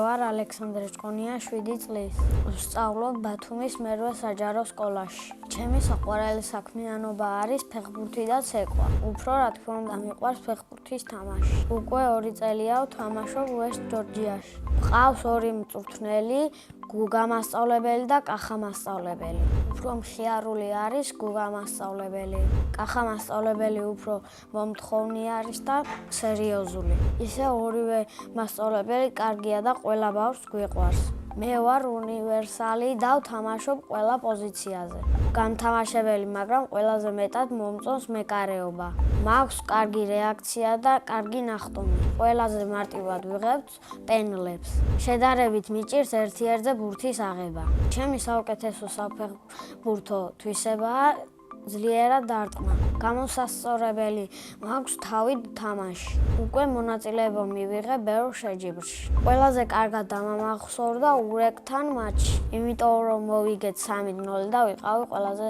ვარ ალექსანდრე ჭყონია 7 წლის. ვსწავლობ ბათუმის მერვე საჯარო სკოლაში. ჩემი საყვარელი საქმიანობა არის ფეხბურთი და ცეკვა. უფრო რა თქმა უნდა მიყვარს ფეხბურთის თამაში. უკვე 2 წელია ვთამაშობ ვესტ ჯორჯიაში. მყავს 2 მწვრთნელი, გუგა მასწავლებელი და კახა მასწავლებელი. უფრო მხიარული არის გუგა მასწავლებელი. კახა მასწავლებელი უფრო მომთხოვნი არის და სერიოზული. ისე ორივე მასწავლებელი კარგია და ყველა ბავშვს გვიყვარს. მე ვარ უნივერსალი და ვთამაშობ ყველა პოზიციაზე. გამთამაშებელი, მაგრამ ყველაზე მეტად მომწონს მეკარეობა. მაქვს კარგი რეაქცია და კარგი ნახტომი. ყველაზე მარტივად ვიღებთ პენლებს. შედარებით მიჭირს ერთ-ერთზე ბურთის აღება. ჩემი საუკეთესო საფეხბურთო თვისებაა ძლიერად დარტყმა. გამოსასწორებელი მაქვს თავით თამაში. უკვე მონაწილეობა მივიღე ბევრ შეჯიბრში. ყველაზე კარგად დამამახსოვრდა ურეკთან მატჩი, იმიტომ რომ მოვიგეთ 3-0 და ვიყავი ყველაზე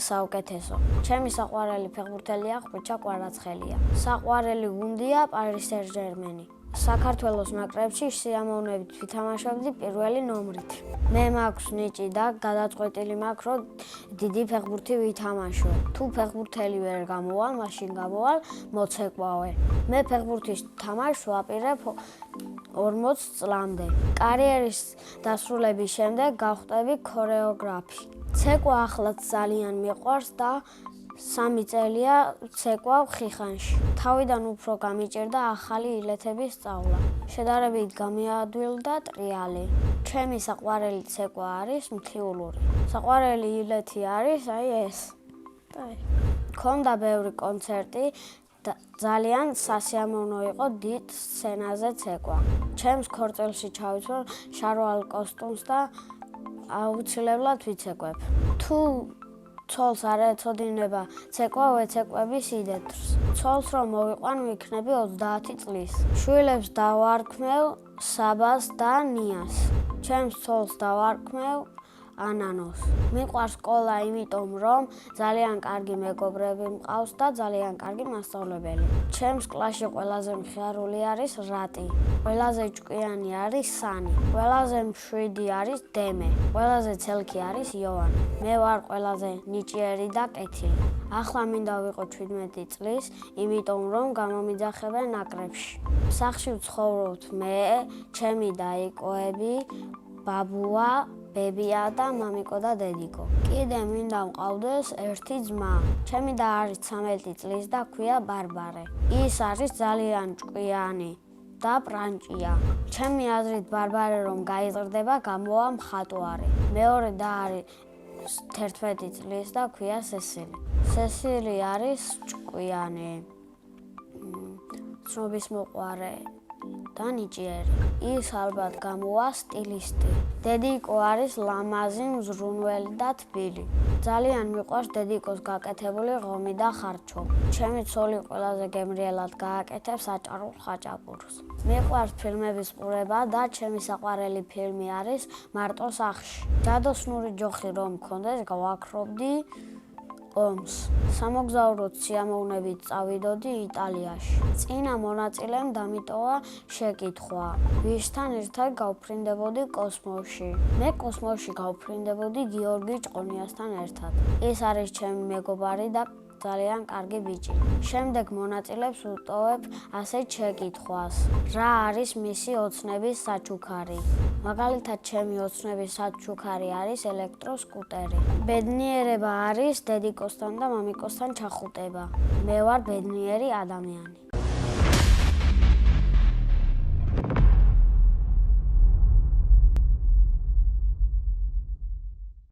საუკეთესო. ჩემი საყვარელი ფეხბურთელია ხვიჩა კვარაცხელია. საყვარელი გუნდია პარი სენ-ჟერმენი. საქართველოს ნაკრებში სიამოვნებით ვითამაშობდი პირველი ნომრით. მე მაქვს ნიჭი და გადაწყვეტილი მაქვს, რომ დიდი ფეხბურთი ვითამაშო. თუ ფეხბურთელი ვერ გამოვალ, მაშინ გამოვალ მოცეკვავე. მე ფეხბურთის თამაშს ვაპირებ 40 წლამდე. კარიერის დასრულების შემდეგ გავხდები ქორეოგრაფი. ცეკვა ახლაც ძალიან მიყვარს და 3 წელია ცეკვავ ხიხანში. თავიდან უფრო გამიჭირდა ახალი ილეთების სწავლა. შედარებით გამიადვილდა ტრიალი. ჩემი საყვარელი ცეკვა არის მთიულური. საყვარელი ილეთი არის ეს. მქონდა ბევრი კონცერტი და ძალიან სასიამოვნო იყო დიდ სცენაზე ცეკვა. ჩემს ქორწილში ჩავიცვალ შარვალ კოსტუმს და აუცილებლად ვიცეკვებ. თუ ცოლს არ ეცოდინება ცეკვა, ვეცეკვები სიდეთრს. ცოლს რომ მოვიყვან, ვიქნები 30 წლის. შვილებს დავარქმევ საბას და ნიას. ჩემს ცოლს დავარქმევ ანანოს. მიყვარს სკოლა, იმიტომ რომ ძალიან კარგი მეგობრები მყავს და ძალიან კარგი მასწავლებელი. ჩემს კლასში ყველაზე მხიარული არის რატი. ყველაზე ჭკვიანი არის სანი. ყველაზე მშვიდი არის დემე. ყველაზე ცელქი არის იოვანი. მე ვარ ყველაზე ნიჭიერი და კეთილი. ახლა მინდა ვიყო 17 წლის, იმიტომ რომ გამომიძახებენ ნაკრებში. სახლში ვცხოვრობთ მე, ჩემი დაიკოები, ბაბუა, ბებია და მამიკო და დედიკო. კიდე მინდა მყავდეს ერთი ძმა. ჩემი და არის 13 წლის და ქვია ბარბარე. ის არის ძალიან ჭკვიანი და პრანჭია. ჩემი აზრით ბარბარე რომ გაიზრდება, გამოვა მხატვარი. მეორე და არის 11 წლის და ქვია სესილი. სესილი არის ჭკვიანი, ცნობისმოყვარე და ნიჭიერი. ის ალბათ გამოვა სტილისტი. დედიკო არის ლამაზი, მზრუნველი და თბილი. ძალიან მიყვარს დედიკოს გაკეთებული ღომი და ხარჩო. ჩემი ცოლი ყველაზე გემრიელად გააკეთებს აჭარულ ხაჭაპურს. მიყვარს ფილმების ყურება და ჩემი საყვარელი ფილმი არის მარტო სახლში. ჯადოსნური ჯოხი რომ მქონდეს, გავაქრობდი ომს. სამოგზაუროდ სიამოვნებით წავიდოდი იტალიაში. წინა მონაწილემ დამიტოვა შეკითხვა, ვისთან ერთად გავფრინდებოდი კოსმოსში. მე კოსმოსში გავფრინდებოდი გიორგი ჭყონიასთან ერთად. ეს არის ჩემი მეგობარი და ძალიან კარგი ბიჭი. შემდეგ მონაწილებს ვუტოვებ ასეთ შეკითხვას, რა არის მისი ოცნების საჩუქარი? მაგალითად, ჩემი ოცნების საჩუქარი არის ელექტროსკუტერი. ბედნიერება არის დედიკოსთან და მამიკოსთან ჩახუტება. მე ვარ ბედნიერი ადამიანი.